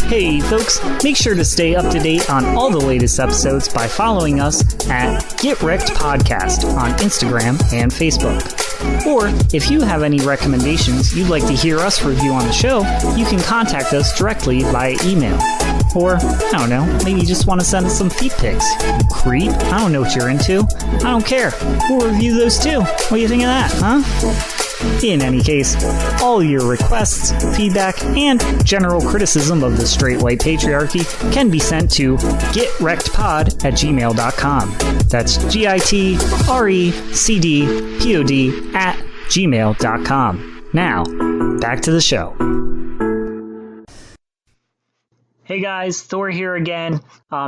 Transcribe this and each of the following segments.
Hey folks, make sure to stay up to date on all the latest episodes by following us at Get Wrecked Podcast on Instagram and Facebook. Or if you have any recommendations you'd like to hear us review on the show, you can contact us directly via email. Or, I don't know, maybe you just want to send us some feet pics. You creep. I don't know what you're into. I don't care. We'll review those too. What do you think of that, huh? In any case, all your requests, feedback, and general criticism of the straight white patriarchy can be sent to getwreckedpod@gmail.com. That's GITRECDPOD@gmail.com. Now, back to the show. Hey guys, Thor here again.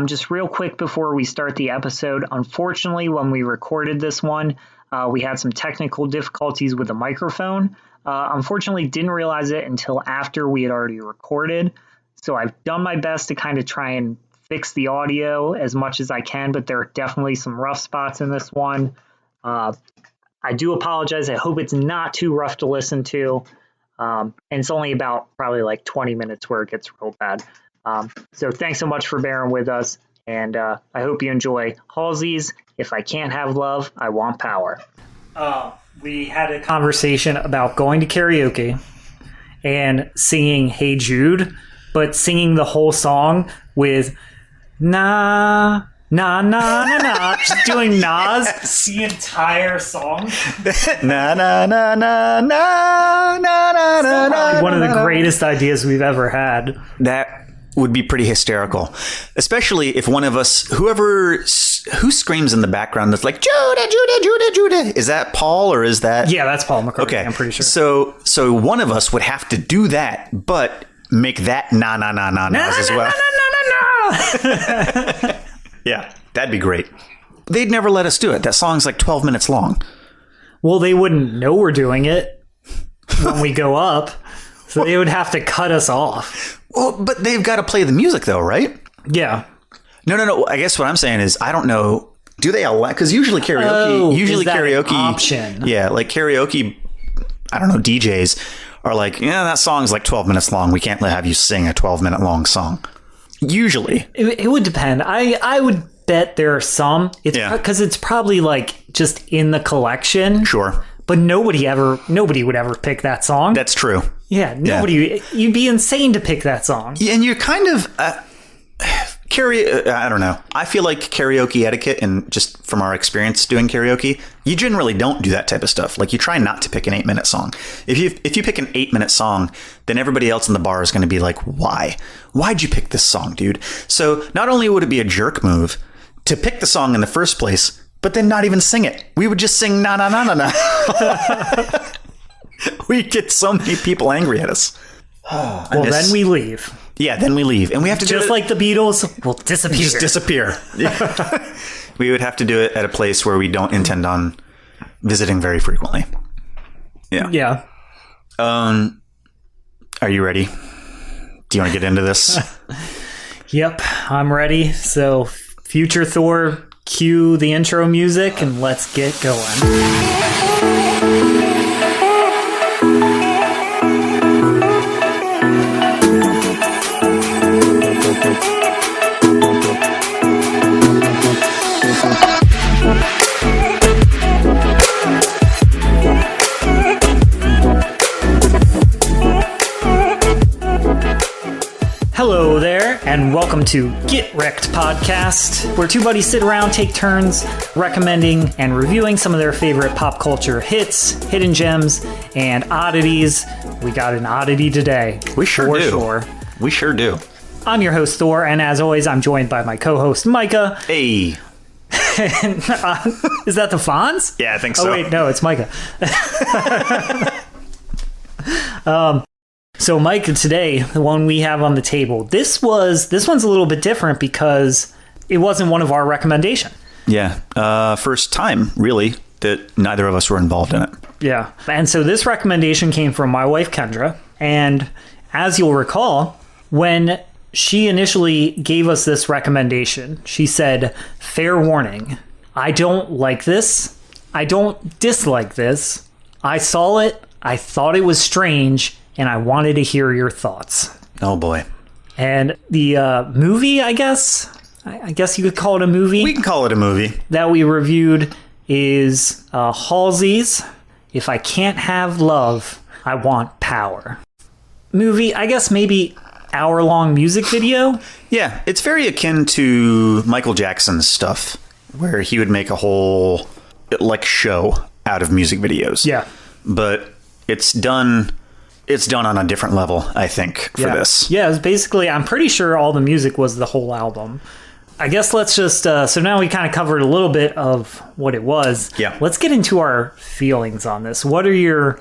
Just real quick before we start the episode, unfortunately, when we recorded this one, we had some technical difficulties with the microphone. Unfortunately, didn't realize it until after we had already recorded. So I've done my best to kind of try and fix the audio as much as I can, but there are definitely some rough spots in this one. I do apologize. I hope it's not too rough to listen to. And it's only about probably like 20 minutes where it gets real bad. So thanks so much for bearing with us. And I hope you enjoy Halsey's If I Can't Have Love, I Want Power. We had a conversation about going to karaoke and singing Hey Jude, but singing the whole song with na, na, na, na, na, just doing Nas the entire song. Na, na, na, na, na, na, na, na, one of the greatest ideas we've ever had. That would be pretty hysterical, especially if one of us, who screams in the background that's like Judah, Judah, Judah, Judah. Is that Paul or is that? Yeah, that's Paul McCartney. Okay, I'm pretty sure. So one of us would have to do that, but make that na na na na na as well. Na. Yeah, that'd be great. They'd never let us do it. That song's like 12 minutes long. Well, they wouldn't know we're doing it when we go up, so they would have to cut us off. Well, but they've got to play the music, though, right? Yeah. No. I guess what I'm saying is, I don't know. Do they allow? Because usually karaoke, option. Yeah, like karaoke. I don't know. DJs are like, yeah, that song's like 12 minutes long. We can't have you sing a 12-minute long song. Usually, it would depend. I would bet there are some. It's because it's probably like just in the collection. Sure. But nobody would ever pick that song. That's true. Yeah, nobody. You'd be insane to pick that song. Yeah, and you're kind of I don't know. I feel like karaoke etiquette, and just from our experience doing karaoke, you generally don't do that type of stuff. Like, you try not to pick an 8-minute song. If you pick an 8-minute song, then everybody else in the bar is going to be like, "Why? Why'd you pick this song, dude?" So not only would it be a jerk move to pick the song in the first place, but then not even sing it. We would just sing na na na na na. We'd get so many people angry at us. Then we leave. Yeah, then we leave. And we have to just like the Beatles, we'll disappear. Just disappear. Yeah. We would have to do it at a place where we don't intend on visiting very frequently. Yeah. Yeah. Are you ready? Do you want to get into this? Yep, I'm ready. So, future Thor, cue the intro music and let's get going. Hello there, and welcome to Get Wrecked Podcast, where two buddies sit around, take turns recommending and reviewing some of their favorite pop culture hits, hidden gems, and oddities. We got an oddity today. We sure do. We sure do. I'm your host, Thor, and as always, I'm joined by my co-host, Micah. Hey. Is that the Fonz? Yeah, I think so. Oh, wait, no, it's Micah. So, Mike, today, the one we have on the table, this one's a little bit different because it wasn't one of our recommendation. Yeah. First time, really, that neither of us were involved in it. Yeah. And so this recommendation came from my wife, Kendra. And as you'll recall, when she initially gave us this recommendation, she said, "Fair warning, I don't like this. I don't dislike this. I saw it. I thought it was strange. and I wanted to hear your thoughts. Oh, boy. And the movie, I guess you could call it a movie. We can call it a movie. That we reviewed is Halsey's If I Can't Have Love, I Want Power. Movie, I guess maybe hour-long music video. Yeah, it's very akin to Michael Jackson's stuff, where he would make a whole show out of music videos. Yeah. But it's done on a different level, I think, for this. Yeah, it was basically, I'm pretty sure all the music was the whole album. I guess let's just, so now we kind of covered a little bit of what it was. Yeah. Let's get into our feelings on this. What are your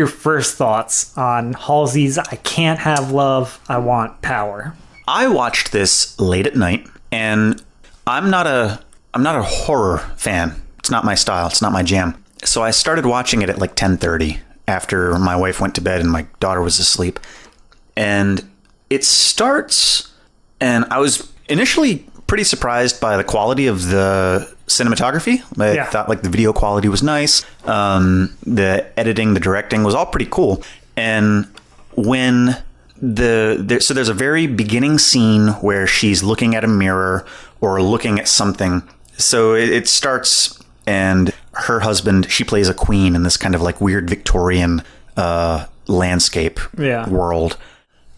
first thoughts on Halsey's I Can't Have Love, I Want Power? I watched this late at night, and I'm not a horror fan. It's not my style. It's not my jam. So I started watching it at like 10:30 after my wife went to bed and my daughter was asleep. And it starts, and I was initially pretty surprised by the quality of the cinematography. I thought like the video quality was nice. The editing, the directing was all pretty cool. And when so there's a very beginning scene where she's looking at a mirror or looking at something. So it starts, and her husband, she plays a queen in this kind of like weird Victorian landscape world.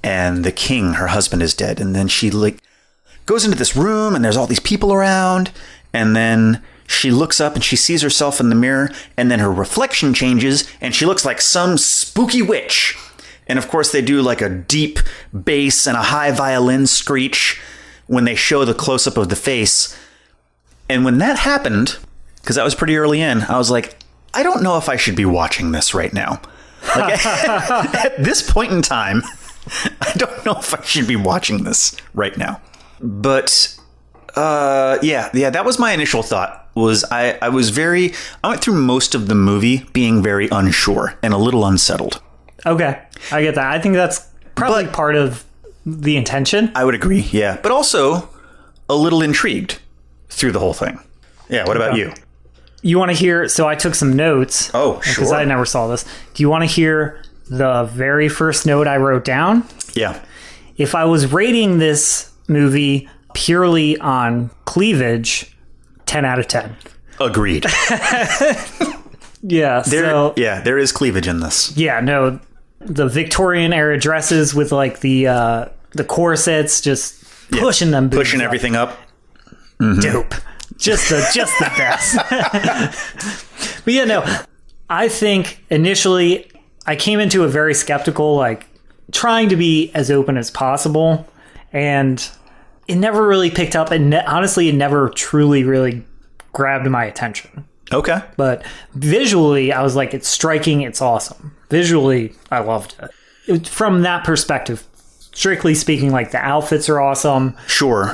And the king, her husband, is dead. And then she like goes into this room, and there's all these people around. And then she looks up and she sees herself in the mirror, and then her reflection changes and she looks like some spooky witch. And of course they do like a deep bass and a high violin screech when they show the close-up of the face. And when that happened, because that was pretty early in, I was like, I don't know if I should be watching this right now. Like, at this point in time, I don't know if I should be watching this right now. But that was my initial thought. I went through most of the movie being very unsure and a little unsettled. Okay, I get that. I think that's probably part of the intention. I would agree, yeah. But also a little intrigued through the whole thing. Yeah, what about you? You want to hear... So I took some notes. Oh, sure. Because I never saw this. Do you want to hear the very first note I wrote down? Yeah. If I was rating this movie purely on cleavage, 10 out of 10. Agreed. Yeah. There is cleavage in this. Yeah, no. The Victorian era dresses with like the corsets, just pushing them boobs pushing everything up. Mm-hmm. Dope. Just the best. But yeah, no. I think initially I came into it very skeptical, like trying to be as open as possible, and it never really picked up, and honestly, it never truly really grabbed my attention. Okay. But visually, I was like, it's striking, it's awesome. Visually, I loved it. From that perspective, strictly speaking, like the outfits are awesome. Sure.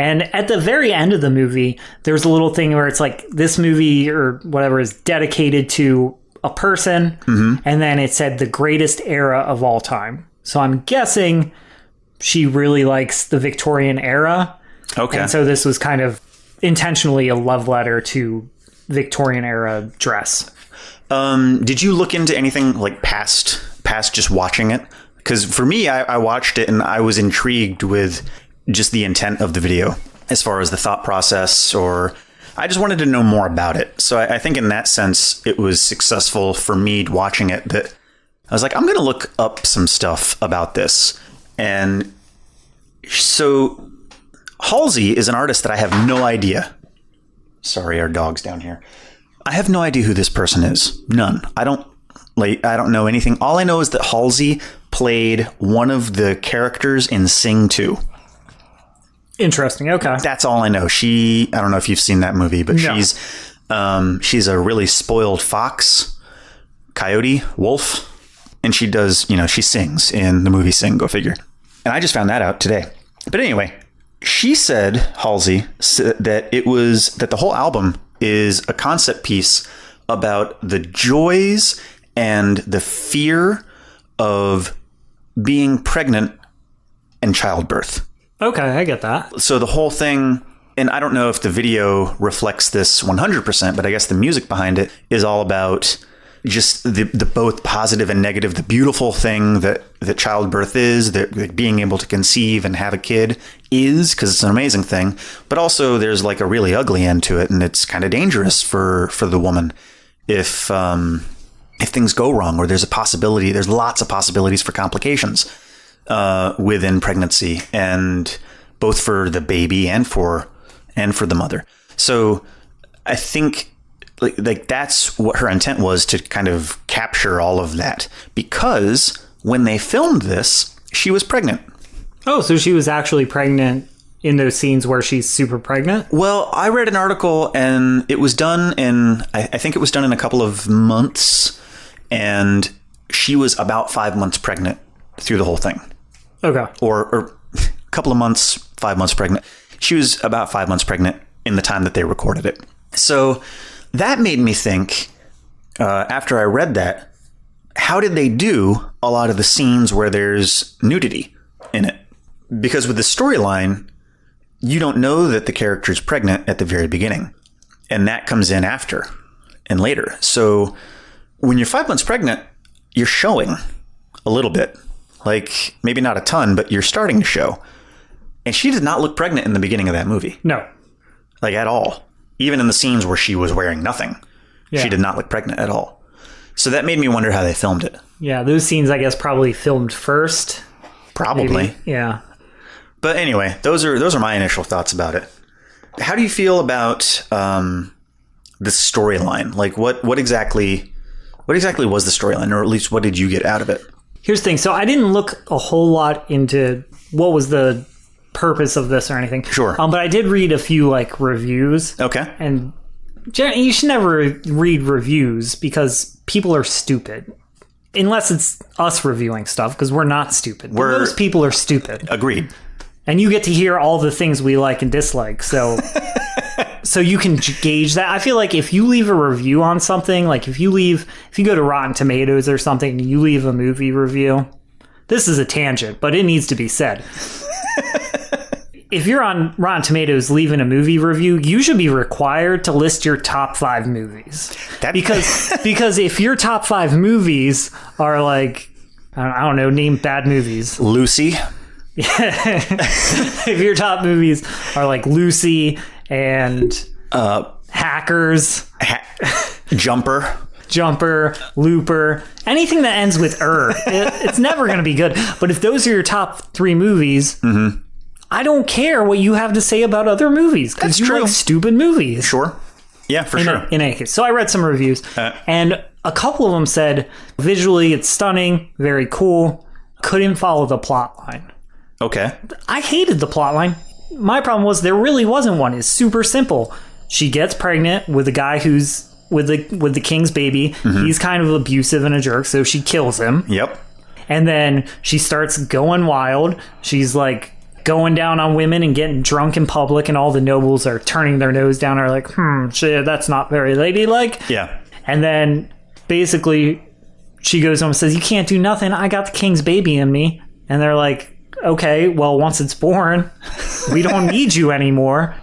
And at the very end of the movie, there's a little thing where it's like this movie or whatever is dedicated to a person. Mm-hmm. And then it said the greatest era of all time. So I'm guessing she really likes the Victorian era. Okay. And so this was kind of intentionally a love letter to Victorian era dress. Did you look into anything like past just watching it? Because for me, I watched it and I was intrigued with just the intent of the video as far as the thought process, or I just wanted to know more about it. So I think in that sense, it was successful for me watching it, that I was like, I'm going to look up some stuff about this. And so Halsey is an artist that I have no idea. Sorry, our dog's down here. I have no idea who this person is. None. I don't know anything. All I know is that Halsey played one of the characters in Sing 2. Interesting. Okay. That's all I know. I don't know if you've seen that movie, but no. She's a really spoiled fox, coyote, wolf, and she does, she sings in the movie Sing, go figure. And I just found that out today. But anyway, she said, Halsey, that the whole album is a concept piece about the joys and the fear of being pregnant and childbirth. Okay, I get that. So the whole thing, and I don't know if the video reflects this 100%, but I guess the music behind it is all about just the both positive and negative, the beautiful thing that childbirth is, that being able to conceive and have a kid is, because it's an amazing thing. But also there's like a really ugly end to it, and it's kind of dangerous for the woman if things go wrong, or there's lots of possibilities for complications within pregnancy, and both for the baby and for the mother. So I think like that's what her intent was, to kind of capture all of that, because when they filmed this, she was pregnant. Oh, so she was actually pregnant in those scenes where she's super pregnant? Well, I read an article, and it was done in, I think it was done in a couple of months, and she was about 5 months pregnant through the whole thing. Okay. Or a couple of months, 5 months pregnant. She was about 5 months pregnant in the time that they recorded it. So that made me think, after I read that, how did they do a lot of the scenes where there's nudity in it? Because with the storyline, you don't know that the character's pregnant at the very beginning. And that comes in after and later. So when you're 5 months pregnant, you're showing a little bit. Like, maybe not a ton, but you're starting to show. And she did not look pregnant in the beginning of that movie. No. Like, at all. Even in the scenes where she was wearing nothing, she did not look pregnant at all. So that made me wonder how they filmed it. Yeah, those scenes, I guess, probably filmed first. Probably. Maybe. Yeah. But anyway, those are my initial thoughts about it. How do you feel about the storyline? Like, what exactly was the storyline, or at least what did you get out of it? Here's the thing. So I didn't look a whole lot into what was the purpose of this or anything. Sure. But I did read a few like reviews. Okay. And you should never read reviews, because people are stupid. Unless it's us reviewing stuff, because we're not stupid. Most people are stupid. Agreed. And you get to hear all the things we like and dislike. So so you can gauge that. I feel like if you leave a review on something, like if you go to Rotten Tomatoes or something and you leave a movie review, this is a tangent, but it needs to be said. If you're on Rotten Tomatoes leaving a movie review, you should be required to list your top 5 movies. Because if your top 5 movies are like, I don't know, name bad movies. Lucy. If your top movies are like Lucy and Hackers, Jumper, Looper, anything that ends with it's never going to be good. But if those are your top 3 movies, I don't care what you have to say about other movies, because you like stupid movies. Sure. Yeah, for sure. In any case. So I read some reviews, and a couple of them said, visually it's stunning, very cool, couldn't follow the plot line. Okay. I hated the plot line. My problem was there really wasn't one. It's super simple. She gets pregnant with a guy who's with the king's baby. He's kind of abusive and a jerk, so she kills him. Yep. And then she starts going wild. She's like going down on women and getting drunk in public, and all the nobles are turning their nose down, are like, shit, that's not very ladylike. Yeah. And then basically she goes home and says, you can't do nothing. I got the king's baby in me. And they're like, okay, well, once it's born, we don't need you anymore.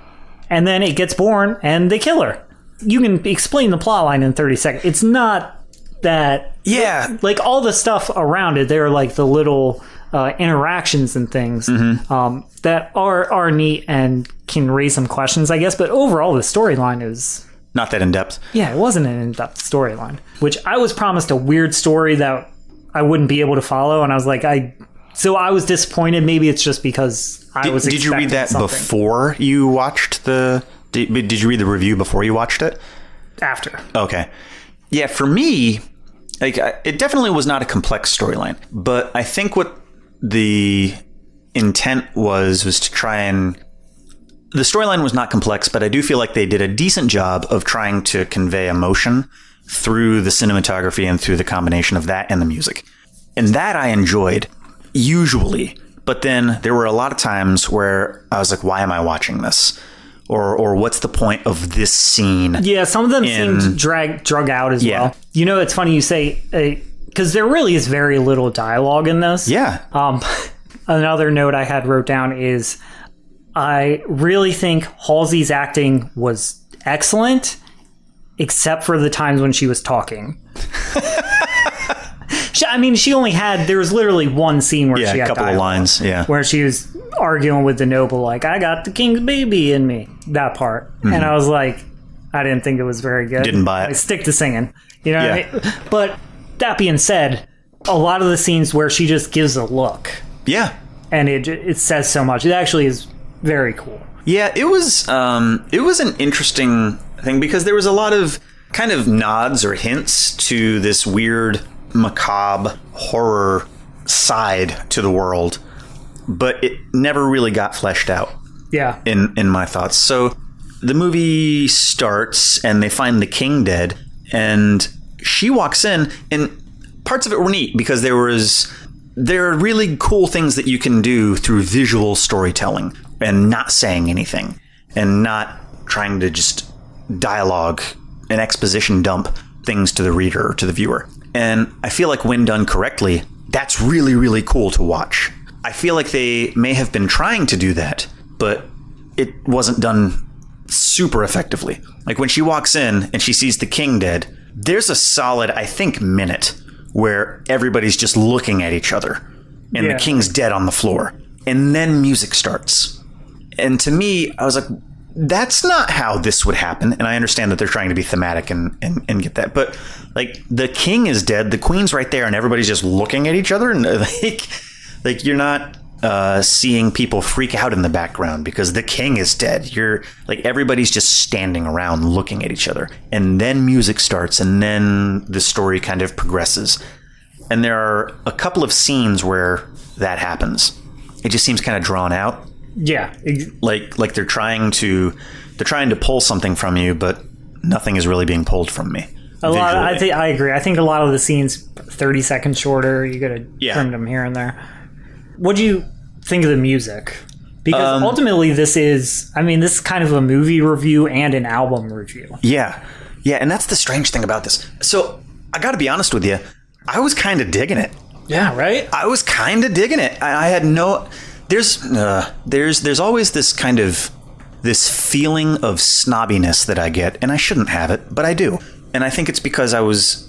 And then it gets born and they kill her. You can explain the plot line in 30 seconds. It's not that... Yeah. Like all the stuff around it, they're like the little interactions and things that are neat and can raise some questions, I guess. But overall, the storyline is... Not that in-depth. Yeah, it wasn't an in-depth storyline, which I was promised a weird story that I wouldn't be able to follow. And I was like, So I was disappointed. Maybe it's just because I was expecting Did you read that something. before you watched Did you read the review before you watched it? After. Okay. Yeah, for me, like it definitely was not a complex storyline. But I think what the intent was to try and... The storyline was not complex, but I do feel like they did a decent job of trying to convey emotion through the cinematography and through the combination of that and the music. And that I enjoyed. Usually. But then there were a lot of times where I was like, why am I watching this? Or what's the point of this scene? Yeah, some of them seemed drug out as well. You know, it's funny you say, because there really is very little dialogue in this. Yeah. Another note I had wrote down is, I really think Halsey's acting was excellent, except for the times when she was talking. She only had, there was literally one scene where she had a couple of lines, where she was arguing with the noble, like, I got the king's baby in me, that part. And I was like, I didn't think it was very good. Didn't buy it. Like, stick to singing, you know what I mean? But that being said, a lot of the scenes where she just gives a look, and it says so much. It actually is very cool. Yeah, it was an interesting thing because there was a lot of kind of nods or hints to this weird macabre horror side to the world, but it never really got fleshed out. Yeah. In my thoughts. So the movie starts and they find the king dead, and she walks in, and parts of it were neat because there are really cool things that you can do through visual storytelling and not saying anything and not trying to just dialogue and exposition dump things to the reader or to the viewer. And I feel like when done correctly, that's really, really cool to watch. I feel like they may have been trying to do that, but it wasn't done super effectively. Like when she walks in and she sees the king dead, there's a solid, I think, minute where everybody's just looking at each other and the king's dead on the floor. And then music starts. And to me, I was like, that's not how this would happen. And I understand that they're trying to be thematic and get that. But like the king is dead, the queen's right there, and everybody's just looking at each other. And like you're not seeing people freak out in the background because the king is dead. You're like, everybody's just standing around looking at each other. And then music starts, and then the story kind of progresses. And there are a couple of scenes where that happens. It just seems kind of drawn out. Yeah. Like they're trying to pull something from you, but nothing is really being pulled from me. I agree. I think a lot of the scenes 30 seconds shorter. You gotta trim them here and there. What do you think of the music? Because ultimately this is kind of a movie review and an album review. Yeah, and that's the strange thing about this. So I gotta be honest with you, I was kind of digging it. Yeah, right? I was kind of digging it. I had no... There's always this kind of this feeling of snobbiness that I get, and I shouldn't have it, but I do. And I think it's because I was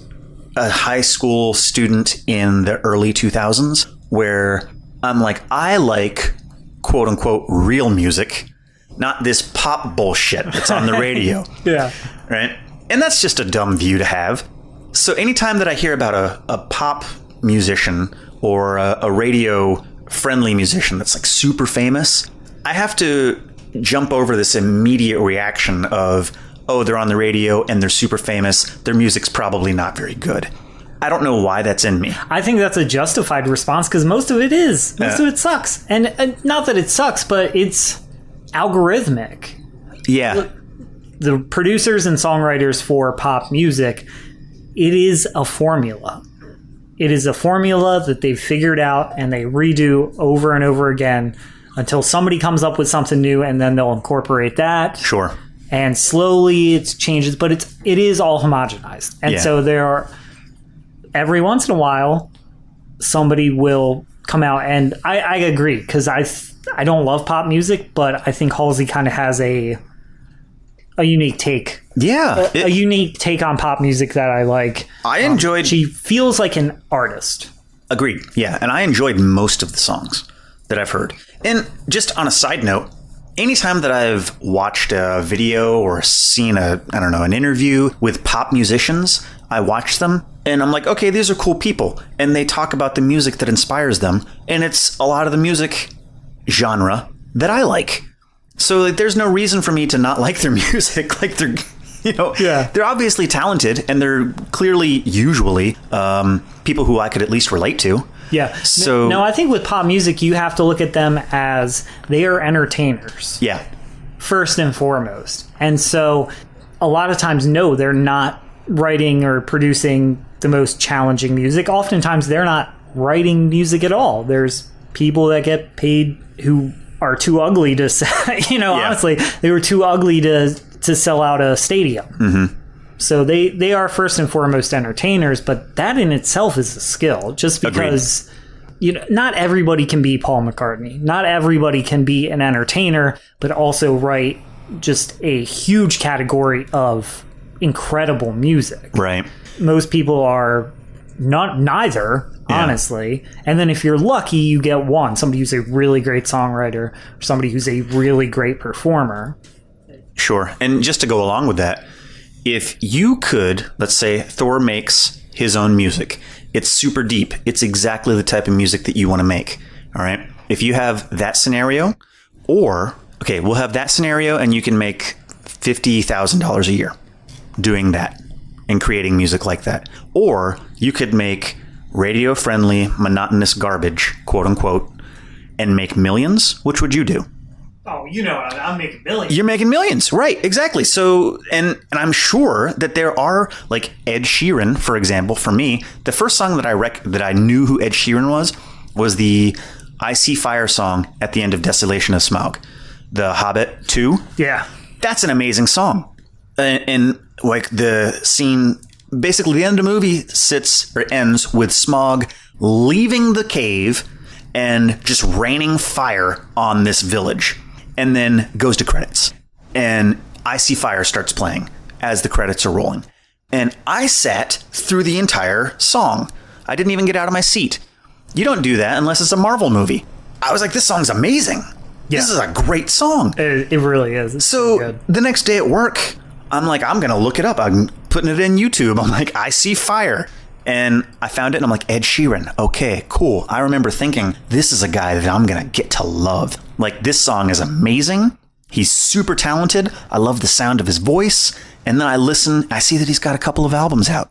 a high school student in the early 2000s where I'm like, I like quote unquote real music, not this pop bullshit that's on the radio. Yeah. Right? And that's just a dumb view to have. So anytime that I hear about a pop musician or a radio friendly musician that's like super famous, I have to jump over this immediate reaction of, oh, they're on the radio and they're super famous, their music's probably not very good. I don't know why that's in me. I think that's a justified response because most of it is. Most of it sucks. And not that it sucks, but it's algorithmic. Yeah. The producers and songwriters for pop music, it is a formula. It is a formula that they've figured out and they redo over and over again until somebody comes up with something new, and then they'll incorporate that. Sure. And slowly it changes, but it is all homogenized. And so there are, every once in a while, somebody will come out, and I agree, because I don't love pop music, but I think Halsey kind of has a unique take. Yeah. A unique take on pop music that I like. I enjoyed... She feels like an artist. Agreed. Yeah. And I enjoyed most of the songs that I've heard. And just on a side note, anytime that I've watched a video or seen an interview with pop musicians, I watch them and I'm like, okay, these are cool people. And they talk about the music that inspires them. And it's a lot of the music genre that I like. So like, there's no reason for me to not like their music. Like they're, they're obviously talented, and they're clearly usually people who I could at least relate to. Yeah. So no, I think with pop music, you have to look at them as they are entertainers. Yeah. First and foremost. And so a lot of times, no, they're not writing or producing the most challenging music. Oftentimes, they're not writing music at all. There's people that get paid who are too ugly to, honestly, they were too ugly to sell out a stadium. Mm-hmm. So they are first and foremost entertainers, but that in itself is a skill. Just because not everybody can be Paul McCartney. Not everybody can be an entertainer, but also write just a huge category of incredible music. Right. most people are neither, honestly. And then if you're lucky, you get one. Somebody who's a really great songwriter, or somebody who's a really great performer. Sure. And just to go along with that, if you could, let's say Thor makes his own music. It's super deep. It's exactly the type of music that you want to make. All right. If you have that scenario, or, okay, we'll have that scenario and you can make $50,000 a year doing that and creating music like that. Or you could make radio-friendly, monotonous garbage, quote unquote, and make millions. Which would you do? Oh, you know, I'm making millions. You're making millions, right? Exactly. So, and I'm sure that there are, like Ed Sheeran, for example. For me, the first song that I knew who Ed Sheeran was the "I See Fire" song at the end of Desolation of Smaug, The Hobbit 2. Yeah, that's an amazing song, and like the scene. Basically, the end of the movie ends with Smaug leaving the cave and just raining fire on this village. And then goes to credits. And I See Fire starts playing as the credits are rolling. And I sat through the entire song. I didn't even get out of my seat. You don't do that unless it's a Marvel movie. I was like, this song's amazing. Yeah. This is a great song. It really is. It's so the next day at work, I'm like, I'm going to look it up. I'm putting it in YouTube. I'm like, I See Fire. And I found it and I'm like, Ed Sheeran. Okay, cool. I remember thinking, this is a guy that I'm going to get to love. Like, this song is amazing. He's super talented. I love the sound of his voice. And then I see that he's got a couple of albums out.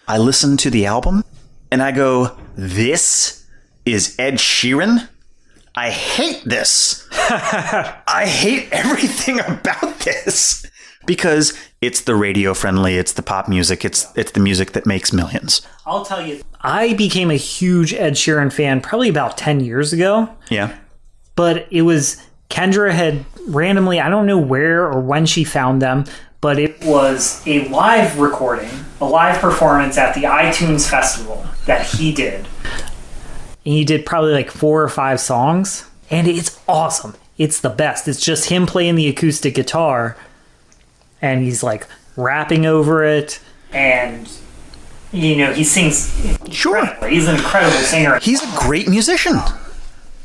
I listen to the album and I go, this is Ed Sheeran? I hate this. I hate everything about this. Because it's the radio friendly, it's the pop music, it's the music that makes millions. I'll tell you, I became a huge Ed Sheeran fan probably about 10 years ago. Yeah. But it was, Kendra had randomly, I don't know where or when she found them, but it was a live recording, a live performance at the iTunes Festival that he did. And he did probably like 4 or 5 songs, and it's awesome. It's the best. It's just him playing the acoustic guitar. And he's like rapping over it, and you know he sings. Sure, he's an incredible singer. He's a great musician.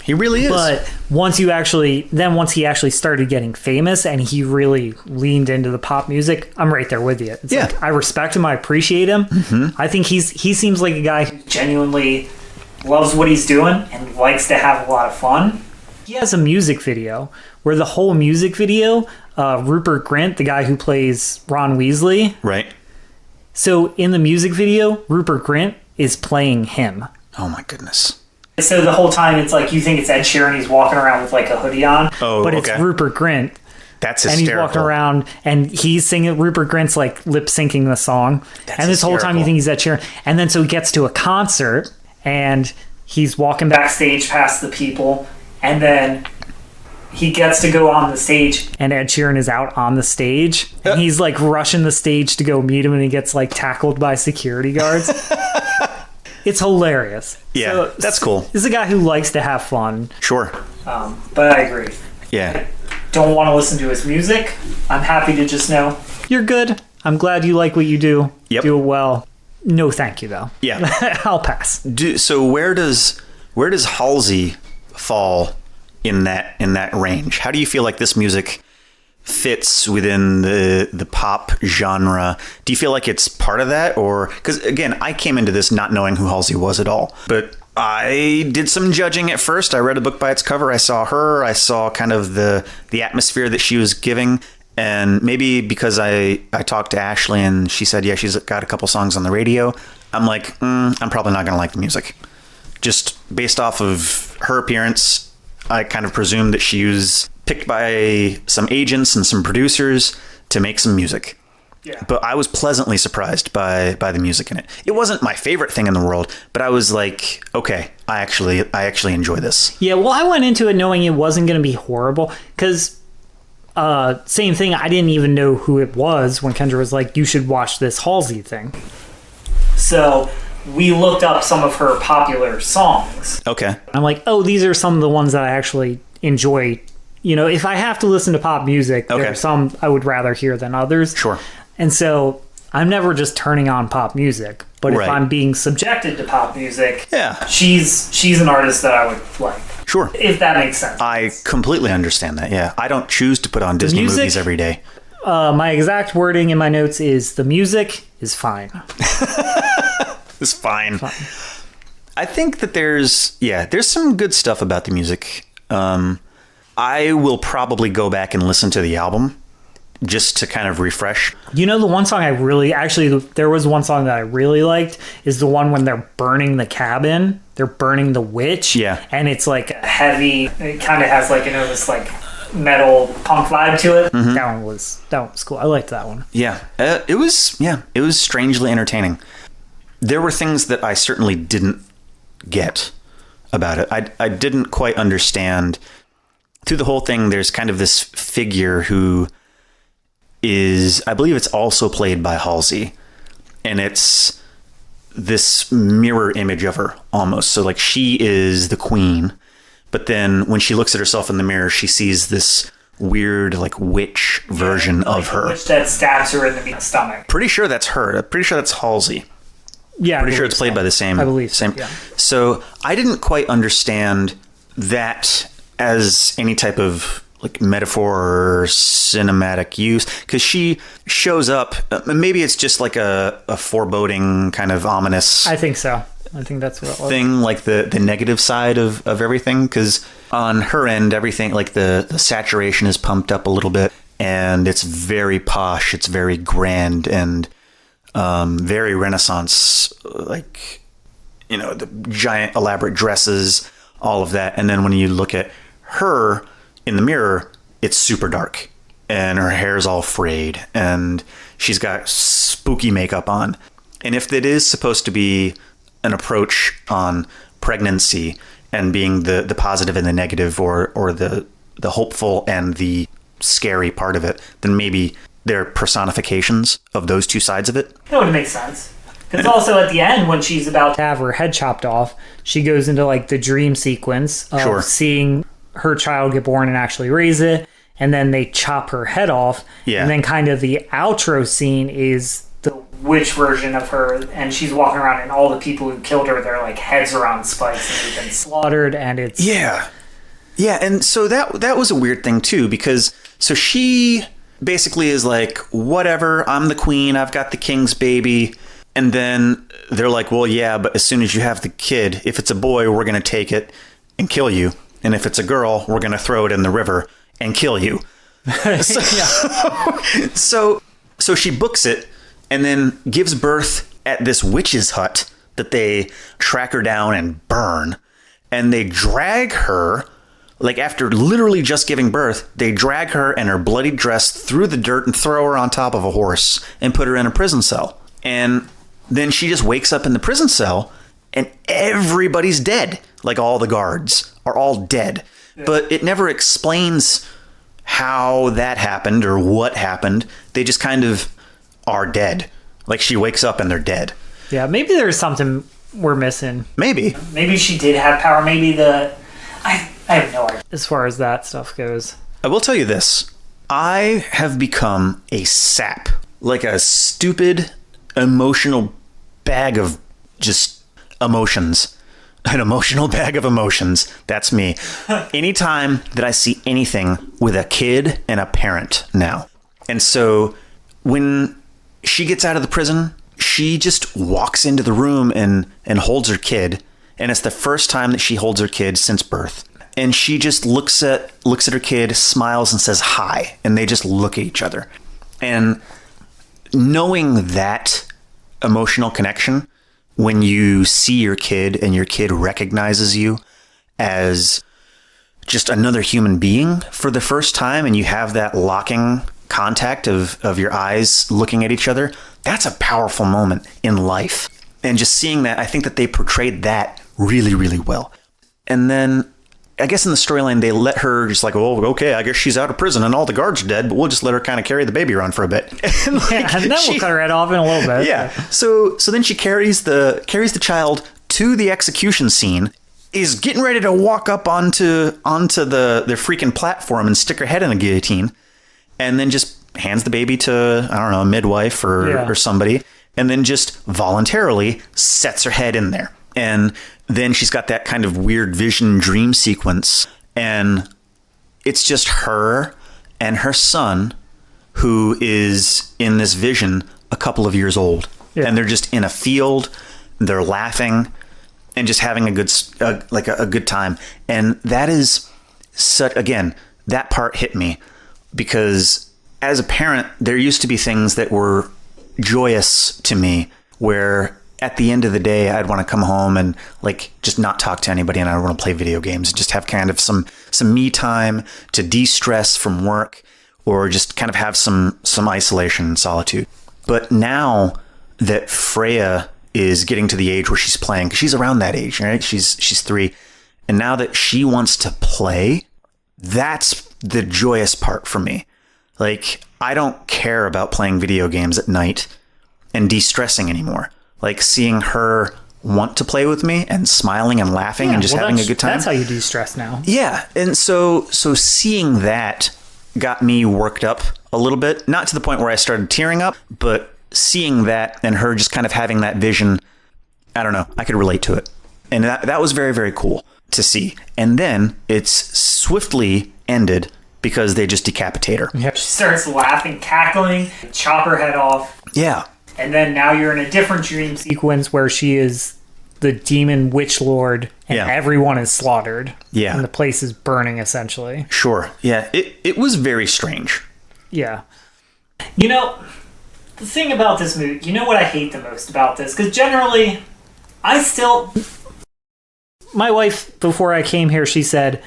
He really is. But once he actually started getting famous, and he really leaned into the pop music, I'm right there with you. It's like, I respect him. I appreciate him. Mm-hmm. I think he seems like a guy who genuinely loves what he's doing and likes to have a lot of fun. He has a music video where the whole music video. Rupert Grint, the guy who plays Ron Weasley. Right. So in the music video, Rupert Grint is playing him. Oh my goodness. So the whole time it's like you think it's Ed Sheeran, he's walking around with like a hoodie on. Oh, but it's Rupert Grint. That's hysterical. And he's walking around and he's singing, Rupert Grint's like lip syncing the song. That's and this hysterical. whole time you think he's Ed Sheeran. And then so he gets to a concert and he's walking backstage past the people and then he gets to go on the stage and Ed Sheeran is out on the stage and he's like rushing the stage to go meet him and he gets like tackled by security guards. It's hilarious. Yeah, so, that's cool. This is a guy who likes to have fun. Sure. But I agree. Yeah. I don't want to listen to his music. I'm happy to just know you're good. I'm glad you like what you do. Yep. Do it well. No thank you though. Yeah. I'll pass. So where does Halsey fall in that range? How do you feel like this music fits within the pop genre? Do you feel like it's part of that, or because again, I came into this not knowing who Halsey was at all, but I did some judging at first. I read a book by its cover. I saw her. I saw kind of the atmosphere that she was giving, and maybe because I talked to Ashley and she said, yeah, she's got a couple songs on the radio. I'm like, I'm probably not gonna like the music, just based off of her appearance. I kind of presumed that she was picked by some agents and some producers to make some music. Yeah. But I was pleasantly surprised by the music in it. It wasn't my favorite thing in the world, but I was like, okay, I actually enjoy this. Yeah, well, I went into it knowing it wasn't going to be horrible because same thing, I didn't even know who it was when Kendra was like, you should watch this Halsey thing. So we looked up some of her popular songs. Okay. I'm like, oh, these are some of the ones that I actually enjoy. You know, if I have to listen to pop music, there are some I would rather hear than others. Sure. And so I'm never just turning on pop music, but if Right. I'm being subjected to pop music, Yeah. she's an artist that I would like. Sure. If that makes sense. I completely understand that. Yeah. I don't choose to put on Disney music- movies every day. My exact wording in my notes is the music is fine. It's fine. I think that there's some good stuff about the music. I will probably go back and listen to the album just to kind of refresh. You know, the one song there was one song that I really liked is the one when they're burning the cabin. They're burning the witch. Yeah. And it's like heavy. It kind of has like, this like metal punk vibe to it. Mm-hmm. That one was cool. I liked that one. Yeah. It was strangely entertaining. There were things that I certainly didn't get about it. I didn't quite understand. Through the whole thing, there's kind of this figure who is, I believe it's also played by Halsey, and it's this mirror image of her almost. So like she is the queen, but then when she looks at herself in the mirror, she sees this weird like witch version of her. The witch that stabs her in the stomach. Pretty sure that's her. I'm pretty sure that's Halsey. Yeah, Pretty sure it's played by the same. I believe same. so, yeah. So I didn't quite understand that as any type of like metaphor or cinematic use, because she shows up. Maybe it's just like a foreboding kind of ominous. I think so. I think that's what it was. Thing, like the negative side of everything, because on her end, everything like the saturation is pumped up a little bit, and it's very posh. It's very grand and very Renaissance, like, the giant elaborate dresses, all of that. And then when you look at her in the mirror, it's super dark and her hair's all frayed and she's got spooky makeup on. And if it is supposed to be an approach on pregnancy and being the positive and the negative, or the hopeful and the scary part of it, then maybe they're personifications of those two sides of it. That would make sense. Because also at the end, when she's about to have her head chopped off, she goes into like the dream sequence of seeing her child get born and actually raise it, and then they chop her head off. Yeah. And then kind of the outro scene is the witch version of her, and she's walking around, and all the people who killed her, their like heads are on spikes and they've been slaughtered, and it's yeah, and so that was a weird thing too, because so she basically is like, whatever, I'm the queen, I've got the king's baby. And then they're like, well, yeah, but as soon as you have the kid, if it's a boy, we're going to take it and kill you. And if it's a girl, we're going to throw it in the river and kill you. So she books it and then gives birth at this witch's hut that they track her down and burn. And they drag her, like after literally just giving birth, they drag her and her bloody dress through the dirt and throw her on top of a horse and put her in a prison cell. And then she just wakes up in the prison cell and everybody's dead. Like all the guards are all dead. Yeah. But it never explains how that happened or what happened. They just kind of are dead. Like she wakes up and they're dead. Yeah, maybe there's something we're missing. Maybe she did have power. Maybe I have no idea as far as that stuff goes. I will tell you this. I have become a sap. Like a stupid emotional bag of just emotions. An emotional bag of emotions. That's me. Anytime that I see anything with a kid and a parent now. And so when she gets out of the prison, she just walks into the room and holds her kid. And it's the first time that she holds her kid since birth. And she just looks at her kid, smiles and says hi. And they just look at each other. And knowing that emotional connection, when you see your kid and your kid recognizes you as just another human being for the first time, and you have that locking contact of your eyes looking at each other, that's a powerful moment in life. And just seeing that, I think that they portrayed that really, really well. And then I guess in the storyline, they let her just like, oh, okay, I guess she's out of prison and all the guards are dead, but we'll just let her kind of carry the baby around for a bit. And then we'll cut her head off in a little bit. Yeah. So then she carries the child to the execution scene, is getting ready to walk up onto the freaking platform and stick her head in a guillotine, and then just hands the baby to, I don't know, a midwife or somebody, and then just voluntarily sets her head in there. And then she's got that kind of weird vision dream sequence, and it's just her and her son, who is in this vision a couple of years old. Yeah. And they're just in a field, they're laughing and just having a good time. And that is such, again, that part hit me, because as a parent, there used to be things that were joyous to me, where at the end of the day, I'd want to come home and like just not talk to anybody, and I want to play video games, just have kind of some me time to de-stress from work, or just kind of have some isolation and solitude. But now that Freya is getting to the age where she's playing, because she's around that age, right? She's 3. And now that she wants to play, that's the joyous part for me. Like, I don't care about playing video games at night and de-stressing anymore. Like, seeing her want to play with me and smiling and laughing and just having a good time. That's how you de-stress now. Yeah. And so seeing that got me worked up a little bit, not to the point where I started tearing up, but seeing that and her just kind of having that vision, I don't know, I could relate to it. And that was very, very cool to see. And then it's swiftly ended because they just decapitate her. Yep. She starts laughing, cackling, chop her head off. Yeah. And then now you're in a different dream sequence where she is the demon witch lord, and everyone is slaughtered. Yeah. And the place is burning, essentially. Sure. Yeah. It was very strange. Yeah. You know, the thing about this movie, you know what I hate the most about this? Because generally, my wife, before I came here, she said,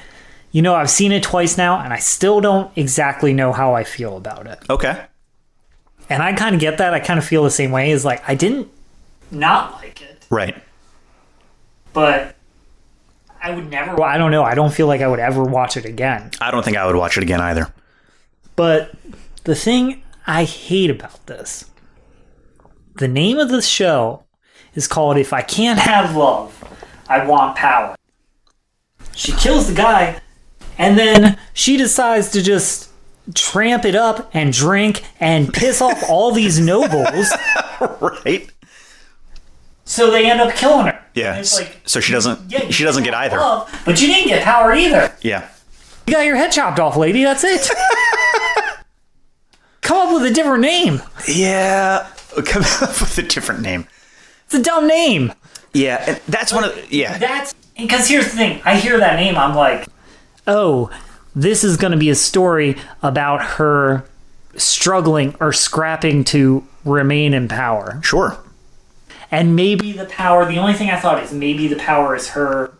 you know, I've seen it twice now, and I still don't exactly know how I feel about it. Okay. And I kind of get that. I kind of feel the same way. Is like, I didn't not like it. Right. But I would never... Well, I don't know. I don't feel like I would ever watch it again. I don't think I would watch it again either. But the thing I hate about this, the name of the show is called If I Can't Have Love, I Want Power. She kills the guy, and then she decides to just tramp it up and drink and piss off all these nobles. Right. So they end up killing her. Yeah. It's like, so she doesn't get either. Love, but you didn't get power either. Yeah. You got your head chopped off, lady. That's it. Come up with a different name. Yeah. Come up with a different name. It's a dumb name. Yeah. And that's one of the, yeah. That's because here's the thing. I hear that name. I'm like, oh, this is going to be a story about her struggling or scrapping to remain in power. Sure. And maybe the power, the only thing I thought is maybe the power is her,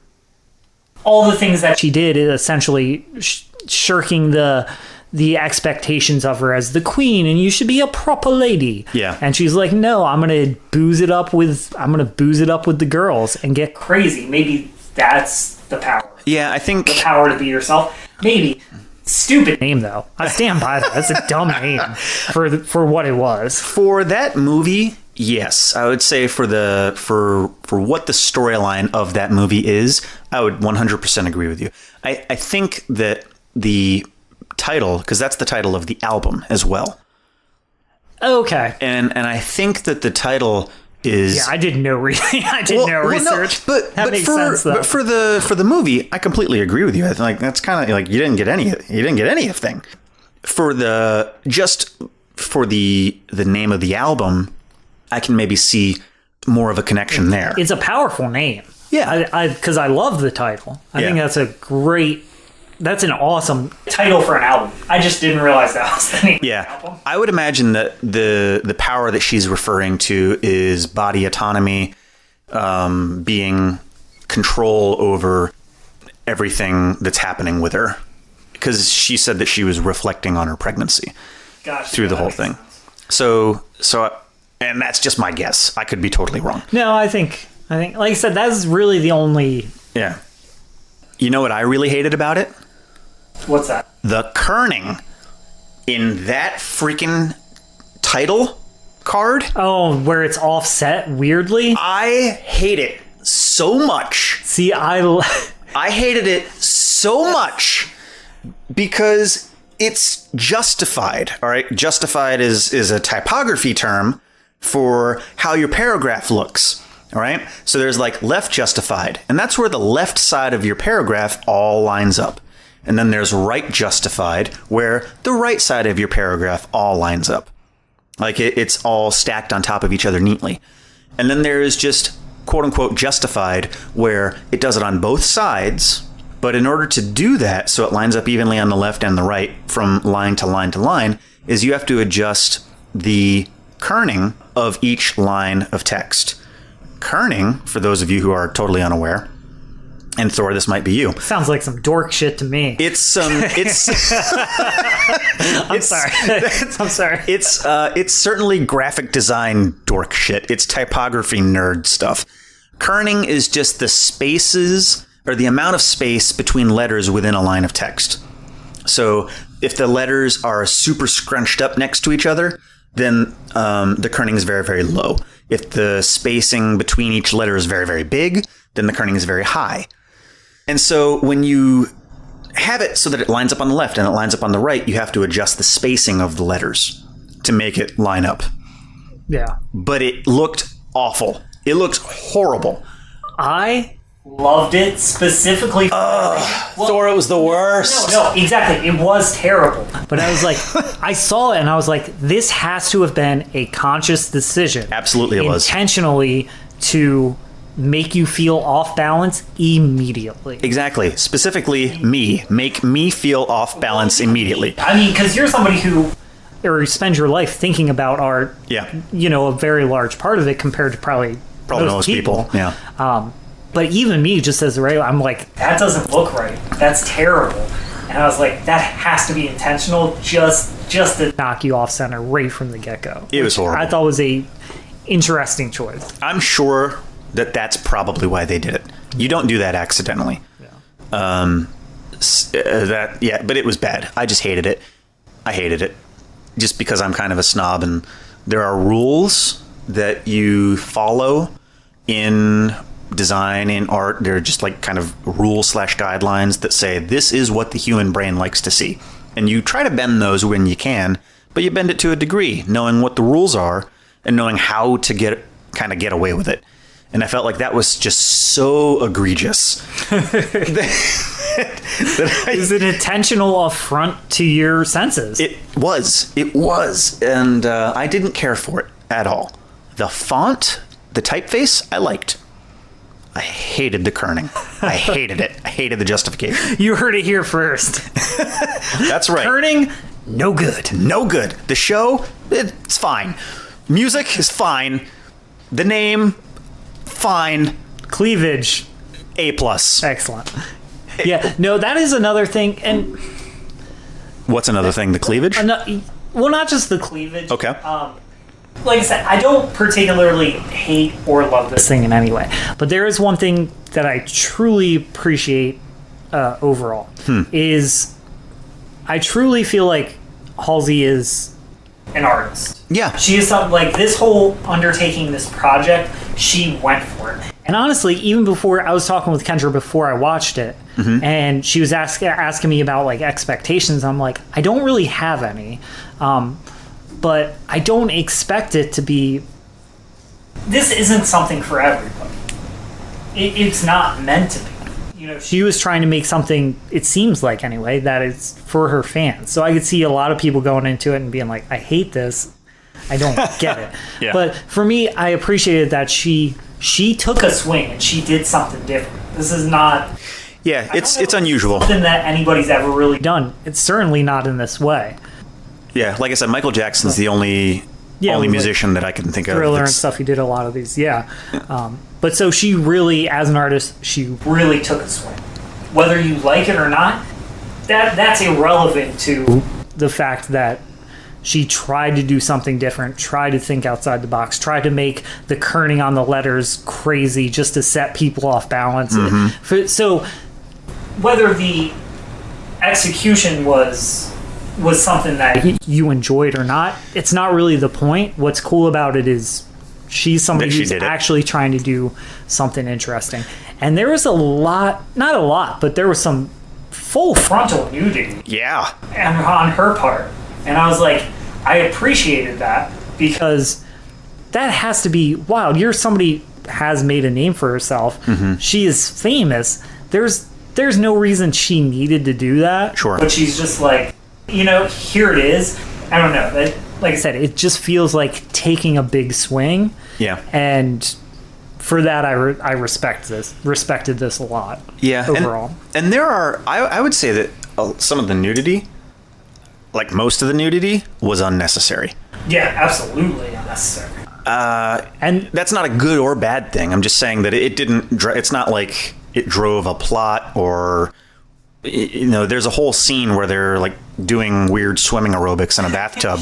all the things that she did is essentially shirking the expectations of her as the queen, and you should be a proper lady. Yeah. And she's like, no, I'm going to booze it up with the girls and get crazy. Maybe that's the power. Yeah, I think the power to be yourself. Maybe. Stupid name, though. I stand by that. That's a dumb name for what it was. For that movie, yes. I would say for what the storyline of that movie is, I would 100% agree with you. I think that the title, because that's the title of the album as well. Okay. And I think that the title is... Yeah, I did no research. No, but makes sense, though. But for the movie, I completely agree with you. I think that's kind of like you didn't get anything. For the name of the album, I can maybe see more of a connection there. It's a powerful name. Yeah. Because I love the title. I think that's an awesome title for an album. I just didn't realize that was the name of the album. I would imagine that the power that she's referring to is body autonomy, being control over everything that's happening with her. Because she said that she was reflecting on her pregnancy through the whole thing. So, and that's just my guess. I could be totally wrong. No, I think, like I said, that's really the only... Yeah. You know what I really hated about it? What's that? The kerning in that freaking title card. Oh, where it's offset weirdly? I hate it so much. See, I hated it so much because It's justified, all right? Justified is a typography term for how your paragraph looks, all right? So there's like left justified, and that's where the left side of your paragraph all lines up. And then there's right justified, where the right side of your paragraph all lines up. Like it's all stacked on top of each other neatly. And then there is just quote unquote justified, where it does it on both sides. But in order to do that, so it lines up evenly on the left and the right from line to line to line, is you have to adjust the kerning of each line of text. Kerning, for those of you who are totally unaware, and Thor, this might be you. Sounds like some dork shit to me. It's I'm sorry. It's certainly graphic design dork shit. It's typography nerd stuff. Kerning is just the spaces or the amount of space between letters within a line of text. So if the letters are super scrunched up next to each other, then the kerning is very, very low. If the spacing between each letter is very, very big, then the kerning is very high. And so when you have it so that it lines up on the left and it lines up on the right, you have to adjust the spacing of the letters to make it line up. Yeah. But it looked awful. It looked horrible. I loved it specifically. Thor, it was the worst. No, exactly. It was terrible. But I was like, I saw it and I was like, this has to have been a conscious decision. Absolutely it was. Intentionally to make you feel off balance immediately. Exactly. Specifically me. Make me feel off balance immediately. I mean, because you're somebody who or spends your life thinking about art. Yeah. You know, a very large part of it compared to probably most people. Yeah. But even me, just as a regular, I'm like, that doesn't look right. That's terrible. And I was like, that has to be intentional, just to knock you off center right from the get-go. It was horrible. I thought was a interesting choice. I'm sure that that's probably why they did it. You don't do that accidentally. Yeah. But it was bad. I just hated it. I hated it just because I'm kind of a snob, and there are rules that you follow in design, in art. They're just like kind of rules/guidelines that say this is what the human brain likes to see, and you try to bend those when you can, but you bend it to a degree, knowing what the rules are and knowing how to get away with it. And I felt like that was just so egregious. Is it intentional affront to your senses? It was, and I didn't care for it at all. The font, the typeface, I liked. I hated the kerning. I hated it. I hated the justification. You heard it here first. That's right. Kerning, no good. No good. The show, it's fine. Music is fine. The name, fine. Cleavage, A+. excellent. Yeah, no, that is another thing. And what's another thing? The cleavage? Well, not just the cleavage. Okay. Like I said, I don't particularly hate or love this thing in any way. But there is one thing that I truly appreciate overall. Is I truly feel like Halsey is an artist. Yeah. She is something like this whole undertaking, this project, she went for it. And honestly, even before, I was talking with Kendra before I watched it, and she was asking me about like expectations. I'm like, I don't really have any. But I don't expect it to be... This isn't something for everybody. It's not meant to be. You know, she was trying to make something, it seems like anyway, that it's for her fans. So I could see a lot of people going into it and being like, I hate this. I don't get it. Yeah. But for me, I appreciated that she took a swing and she did something different. This is not... Yeah, it's unusual. Something that anybody's ever really done. It's certainly not in this way. Yeah, like I said, Michael Jackson's the only musician that I can think of. Thriller and stuff, he did a lot of these, But so she really, as an artist, she really took a swing. Whether you like it or not, that's irrelevant to the fact that she tried to do something different, tried to think outside the box, tried to make the kerning on the letters crazy just to set people off balance. So whether the execution was something that you enjoyed or not, it's not really the point. What's cool about it is she's somebody who's actually trying to do something interesting. And there was not a lot, but there was some full frontal nudity. Yeah. And on her part. And I was like, I appreciated that because that has to be wild. You're somebody has made a name for herself. Mm-hmm. She is famous. There's no reason she needed to do that. Sure. But she's just like, here it is. I don't know. Like I said, it just feels like taking a big swing. Yeah. And for that, I respected this a lot. Yeah. Overall. And there are, I would say that some of the nudity, like most of the nudity, was unnecessary. Yeah, absolutely unnecessary. And that's not a good or bad thing. I'm just saying that it didn't. It's not like it drove a plot or. There's a whole scene where they're like doing weird swimming aerobics in a bathtub,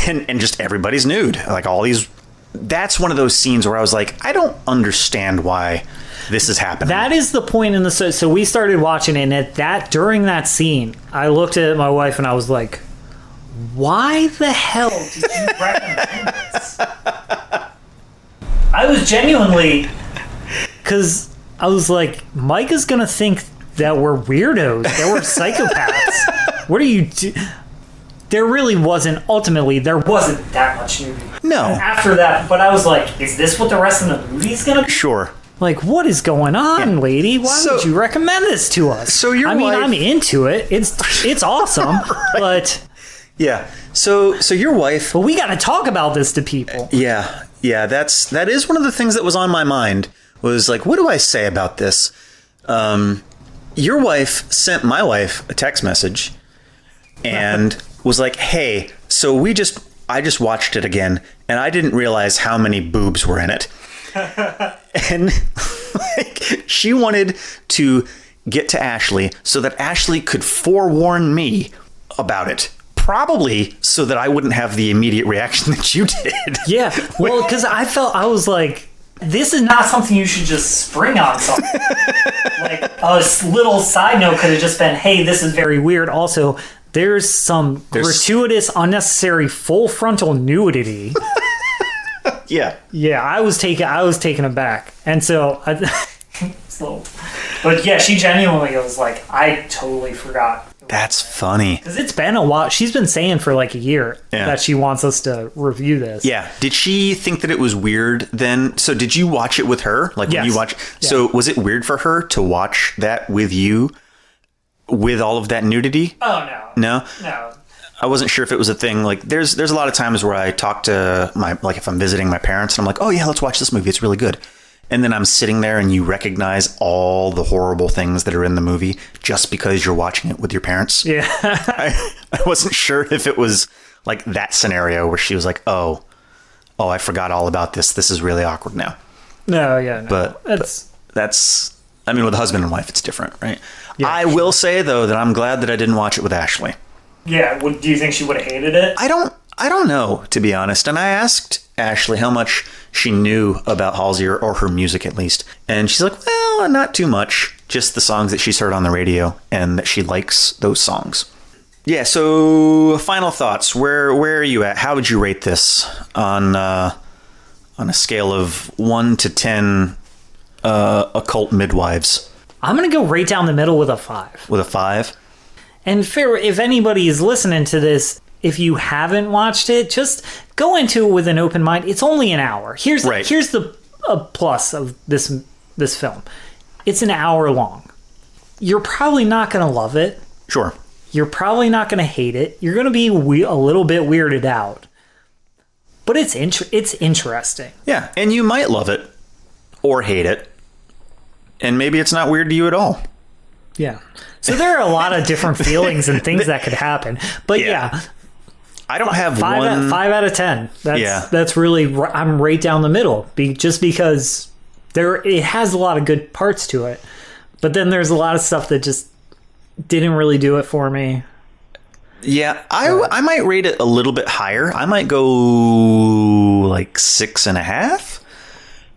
and just everybody's nude. Like all these. That's one of those scenes where I was like, I don't understand why this is happening. That is the point in the so we started watching it, and during that scene, I looked at my wife and I was like, why the hell did you recommend this? I was genuinely, because I was like, Mike is gonna think that we're weirdos, that we're psychopaths. What are you do? There really wasn't, ultimately, there wasn't that much nudity. No. And after that, but I was like, is this what the rest of the movie's gonna be? Sure. Like, what is going on, lady? Why would you recommend this to us? So your wife... I'm into it. It's awesome, right. But... Yeah. So your wife... But we got to talk about this to people. Yeah. Yeah, that is one of the things that was on my mind, was like, what do I say about this? Your wife sent my wife a text message and was like, hey, so I just watched it again, and I didn't realize how many boobs were in it. And like, she wanted to get to Ashley so that Ashley could forewarn me about it. Probably so that I wouldn't have the immediate reaction that you did. Yeah, well, because I was like, this is not something you should just spring on something. Like, a little side note could have just been, hey, this is very weird. Also, there's some gratuitous, unnecessary full frontal nudity. Yeah. Yeah, I was taken aback. And so, but yeah, she genuinely was like, I totally forgot. That's funny. Because it's been a while. She's been saying for like a year that she wants us to review this. Yeah. Did she think that it was weird then? So did you watch it with her? Like when you watch? Yeah. So was it weird for her to watch that with you, with all of that nudity? Oh no. No. No. I wasn't sure if it was a thing. Like there's a lot of times where I talk to if I'm visiting my parents and I'm like, oh yeah, let's watch this movie. It's really good. And then I'm sitting there and you recognize all the horrible things that are in the movie just because you're watching it with your parents. Yeah. I wasn't sure if it was like that scenario where she was like, oh, I forgot all about this. This is really awkward now. No, yeah. No. But that's, I mean, with a husband and wife, it's different, right? Yeah, I will say, though, that I'm glad that I didn't watch it with Ashley. Yeah. Do you think she would have hated it? I don't know, to be honest. And I asked Ashley how much she knew about Halsey or her music at least. And she's like, well, not too much. Just the songs that she's heard on the radio and that she likes those songs. Yeah, so final thoughts. Where are you at? How would you rate this on a scale of 1 to 10 occult midwives? I'm going to go right down the middle with a 5. With a 5? And if anybody is listening to this, if you haven't watched it, just go into it with an open mind. It's only an hour. Here's the plus of this film. It's an hour long. You're probably not going to love it. Sure. You're probably not going to hate it. You're going to be a little bit weirded out. But it's interesting. Yeah, and you might love it or hate it. And maybe it's not weird to you at all. Yeah. So there are a lot of different feelings and things that could happen. But yeah. I don't have 5 out of 10. That's really, I'm right down the middle. Just because it has a lot of good parts to it. But then there's a lot of stuff that just didn't really do it for me. Yeah, I might rate it a little bit higher. I might go like 6.5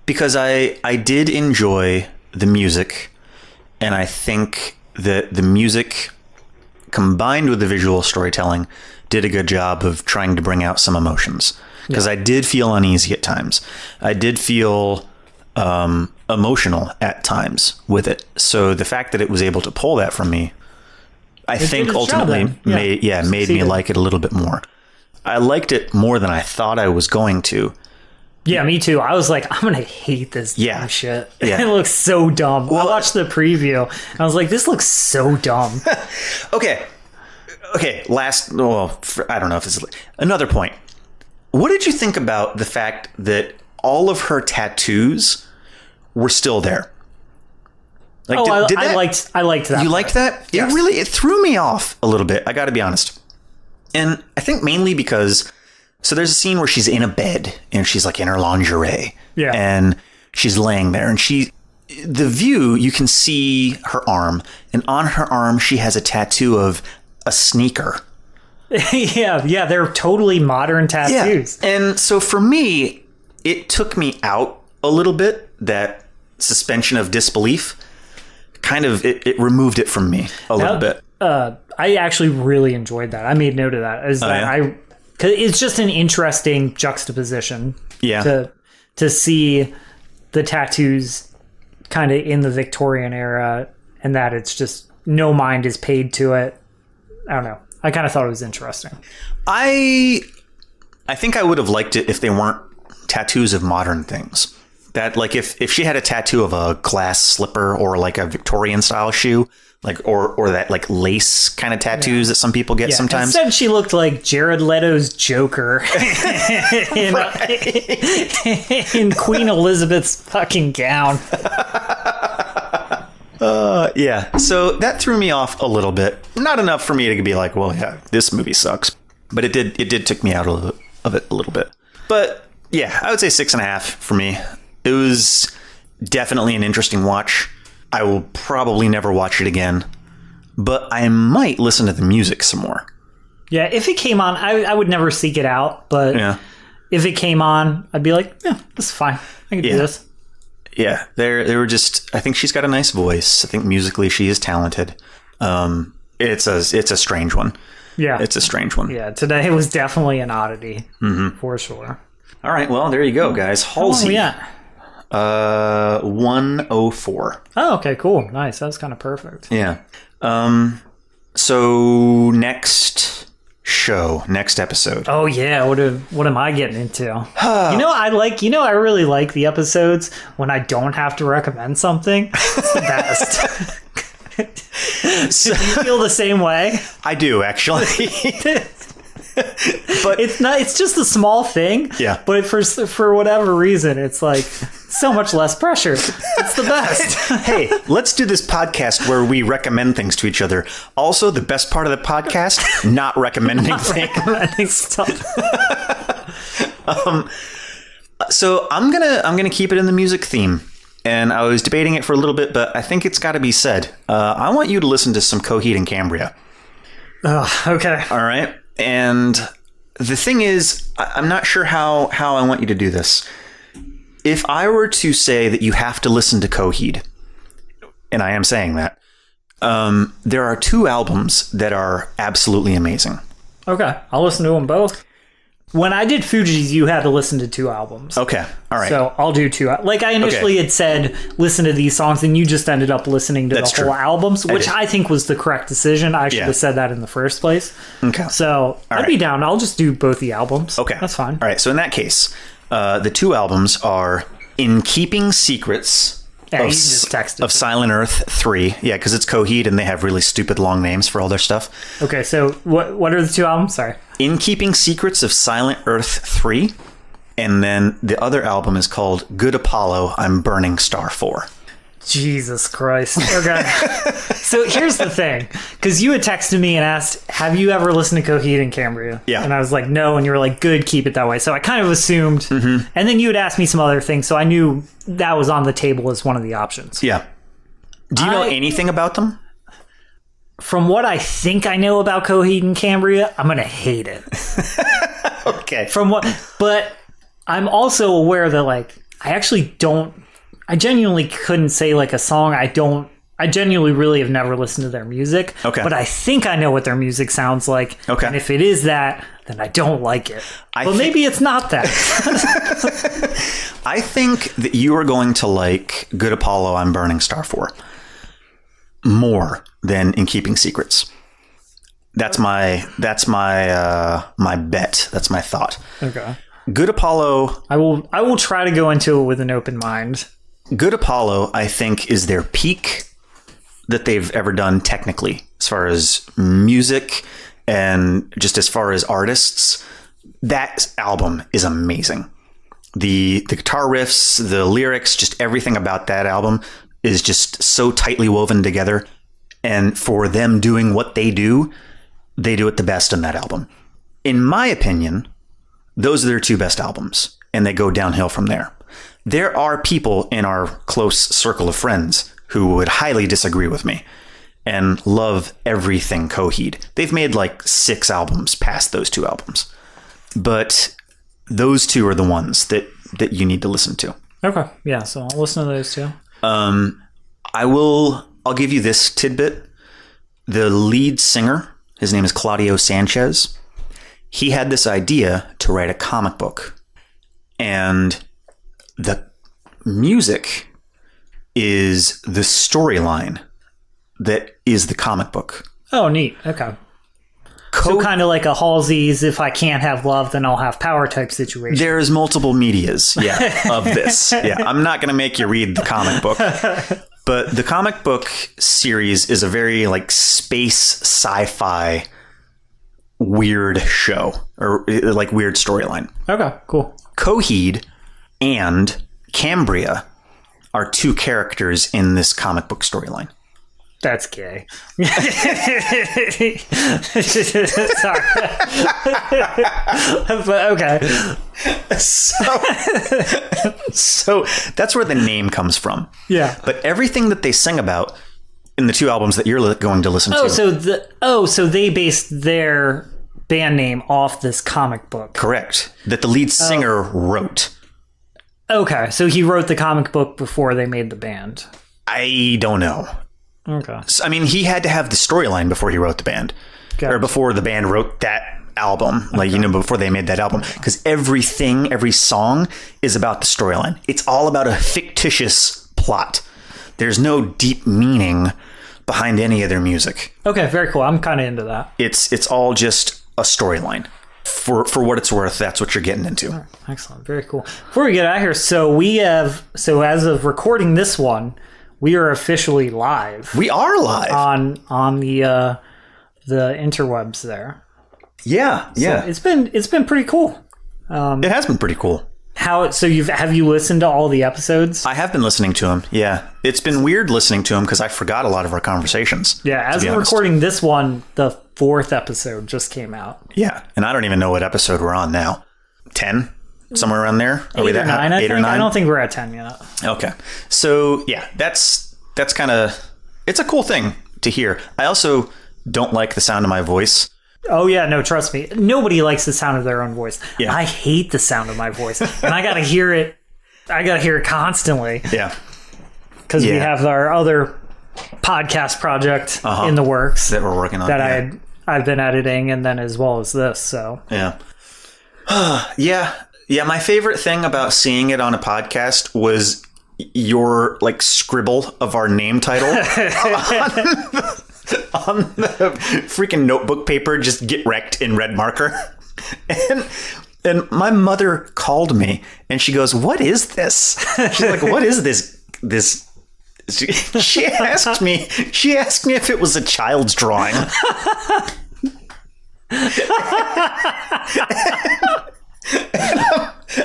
because I did enjoy the music, and I think that the music combined with the visual storytelling did a good job of trying to bring out some emotions, because I did feel uneasy at times. I did feel emotional at times with it. So the fact that it was able to pull that from me I think ultimately made me like it a little bit more. I liked it more than I thought I was going to. Yeah, me too. I was like, I'm going to hate this dumb shit. Yeah. It looks so dumb. Well, I watched the preview, and I was like, this looks so dumb. Okay, I don't know if this is... Another point. What did you think about the fact that all of her tattoos were still there? Like, I liked that. You liked that? Yes. It threw me off a little bit, I gotta be honest. And I think mainly because... So there's a scene where she's in a bed and she's like in her lingerie. Yeah. And she's laying there and the view, you can see her arm, and on her arm she has a tattoo of a sneaker. yeah, they're totally modern tattoos. Yeah. And so for me, it took me out a little bit, that suspension of disbelief. Kind of, it removed it from me a little bit. I actually really enjoyed that. I made note of that. Cause it's just an interesting juxtaposition. Yeah. To see the tattoos kind of in the Victorian era, and that it's just no mind is paid to it. I don't know. I kind of thought it was interesting. I think I would have liked it if they weren't tattoos of modern things. That, like, if she had a tattoo of a glass slipper or like a Victorian style shoe, like or that like lace kind of tattoos that some people get sometimes. Instead, she looked like Jared Leto's Joker in Queen Elizabeth's fucking gown. Yeah. So that threw me off a little bit. Not enough for me to be like, well, yeah, this movie sucks. But it did take me out of it a little bit. But yeah, I would say 6.5 for me. It was definitely an interesting watch. I will probably never watch it again, but I might listen to the music some more. Yeah, if it came on, I would never seek it out, but if it came on, I'd be like, yeah, this is fine. I can do this. Yeah, they were just, I think she's got a nice voice. I think musically she is talented. It's a strange one. Yeah. It's a strange one. Yeah, today was definitely an oddity, for sure. All right, well, there you go, guys. Halsey. 104. Oh, okay, cool. Nice. That was kind of perfect. Yeah. So next episode. Oh yeah, what am I getting into? I really like the episodes when I don't have to recommend something. It's the best. Do you feel the same way? I do, actually. But it's just a small thing. Yeah. But for whatever reason, it's like so much less pressure. It's the best. Hey, let's do this podcast where we recommend things to each other. Also, the best part of the podcast, not recommending stuff. So I'm gonna keep it in the music theme. And I was debating it for a little bit, but I think it's got to be said. I want you to listen to some Coheed and Cambria. Oh, okay. All right. And the thing is, I'm not sure how I want you to do this. If I were to say that you have to listen to Coheed, and I am saying that, there are 2 albums that are absolutely amazing. Okay. I'll listen to them both. When I did Fugees, you had to listen to 2 albums. Okay. All right. So I'll do 2. Like I initially had said, listen to these songs, and you just ended up listening to the whole albums, which I think was the correct decision. I should have said that in the first place. Okay. So I'd be down. I'll just do both the albums. Okay. That's fine. All right. So in that case, the 2 albums are In Keeping Secrets of Silent Earth 3. Yeah, because it's Coheed and they have really stupid long names for all their stuff. Okay, so what are the 2 albums? Sorry. In Keeping Secrets of Silent Earth 3. And then the other album is called Good Apollo, I'm Burning Star 4. Jesus Christ. Okay. So here's the thing. Because you had texted me and asked, have you ever listened to Coheed and Cambria? Yeah. And I was like, no. And you were like, good, keep it that way. So I kind of assumed. And then you had asked me some other things. So I knew that was on the table as one of the options. Yeah. Do you know anything about them? From what I think I know about Coheed and Cambria, I'm going to hate it. Okay. But I'm also aware that, like, I genuinely couldn't say like a song. I genuinely really have never listened to their music. Okay. But I think I know what their music sounds like. Okay. And if it is that, then I don't like it. But maybe it's not that. I think that you are going to like Good Apollo, I'm Burning Star 4 more than In Keeping Secrets. That's my my bet. That's my thought. Okay. Good Apollo. I will try to go into it with an open mind. Good Apollo, I think, is their peak that they've ever done technically, as far as music and just as far as artists. That album is amazing. The guitar riffs, the lyrics, just everything about that album is just so tightly woven together. And for them doing what they do it the best in that album. In my opinion, those are their two best albums, and they go downhill from there. There are people in our close circle of friends who would highly disagree with me and love everything Coheed. They've made like 6 albums past those 2 albums. But those 2 are the ones that you need to listen to. Okay. Yeah, so I'll listen to those 2. I'll give you this tidbit. The lead singer, his name is Claudio Sanchez. He had this idea to write a comic book. And the music is the storyline that is the comic book. Oh, neat. Okay. So kind of like a Halsey's If I Can't Have Love, Then I'll Have Power type situation. There's multiple medias, of this. Yeah, I'm not going to make you read the comic book. But the comic book series is a very like space sci-fi weird show, or like weird storyline. Okay, cool. Coheed and Cambria are 2 characters in this comic book storyline. That's gay. Sorry. But okay. So that's where the name comes from. Yeah. But everything that they sing about in the 2 albums that you're going to listen to. So they based their band name off this comic book. Correct. That the lead singer wrote. Okay, so he wrote the comic book before they made the band. I don't know. Okay. So, I mean, he had to have the storyline before he wrote the band. Gotcha. Or before the band wrote that album. Like, before they made that album. Because every song is about the storyline. It's all about a fictitious plot. There's no deep meaning behind any of their music. Okay, very cool. I'm kind of into that. It's all just a storyline. For what it's worth, that's what you're getting into. Oh, excellent. Very cool. Before we get out of here, so as of recording this one, we are officially live. We are live on the interwebs there. Yeah. So it's been pretty cool. It has been pretty cool. Have you listened to all the episodes? I have been listening to them. Yeah, it's been weird listening to them because I forgot a lot of our conversations. Yeah, as of recording this one, the 4th episode just came out. Yeah, and I don't even know what episode we're on now. 10, somewhere around there. 8 or 9. 8 or 9. I don't think we're at 10 yet. Okay, so yeah, that's kind of it's a cool thing to hear. I also don't like the sound of my voice. Oh, yeah. No, trust me. Nobody likes the sound of their own voice. Yeah. I hate the sound of my voice. And I got to hear it. I got to hear it constantly. Yeah. Because we have our other podcast project in the works. That we're working on. That I've been editing, and then as well as this. So yeah. Yeah. My favorite thing about seeing it on a podcast was your like scribble of our name title. On the freaking notebook paper, just get wrecked in red marker. And my mother called me and she goes, "What is this?" She's like, "What is this?" She asked me if it was a child's drawing.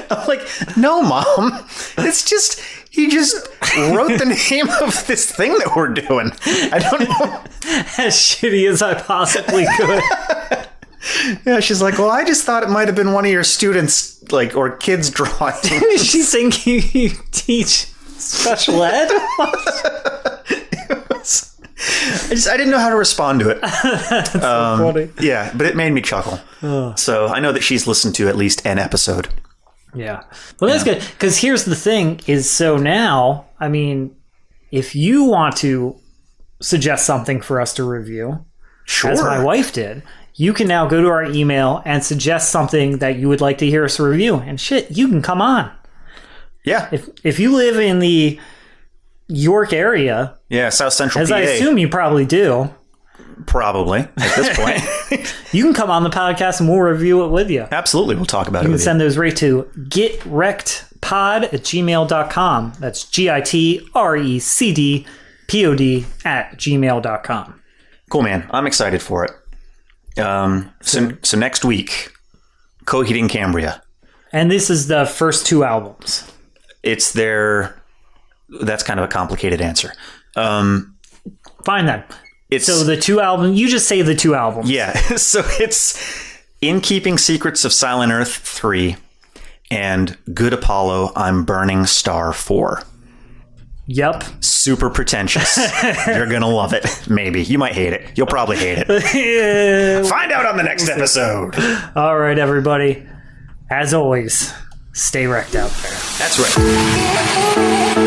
I'm like, "No, Mom. It's just he just wrote the name of this thing that we're doing. I don't know." As shitty as I possibly could. Yeah, she's like, "Well, I just thought it might have been one of your students, like, or kids' drawing." Did she think you teach special ed? I didn't know how to respond to it. That's so funny. Yeah, but it made me chuckle. Oh. So I know that she's listened to at least an episode. Yeah. Well, that's good. Because here's the thing is, so now, I mean, if you want to suggest something for us to review, sure, as my wife did, you can now go to our email and suggest something that you would like to hear us review. And shit, you can come on. Yeah. If you live in the York area. Yeah, South Central as PA. I assume you probably do. Probably at this point. You can come on the podcast and we'll review it with you. Absolutely. We'll talk about it You can with send those right to getrectpod@gmail.com. That's GITRECDPOD@gmail.com. Cool, man. I'm excited for it. So next week, Coheed and Cambria. And this is the first 2 albums. It's that's kind of a complicated answer. Fine then. So the 2 albums, you just say the 2 albums. Yeah. So it's In Keeping Secrets of Silent Earth 3 and Good Apollo, I'm Burning Star 4. Yep. Super pretentious. You're going to love it. Maybe. You might hate it. You'll probably hate it. Find out on the next episode. All right, everybody. As always, stay wrecked out there. That's right.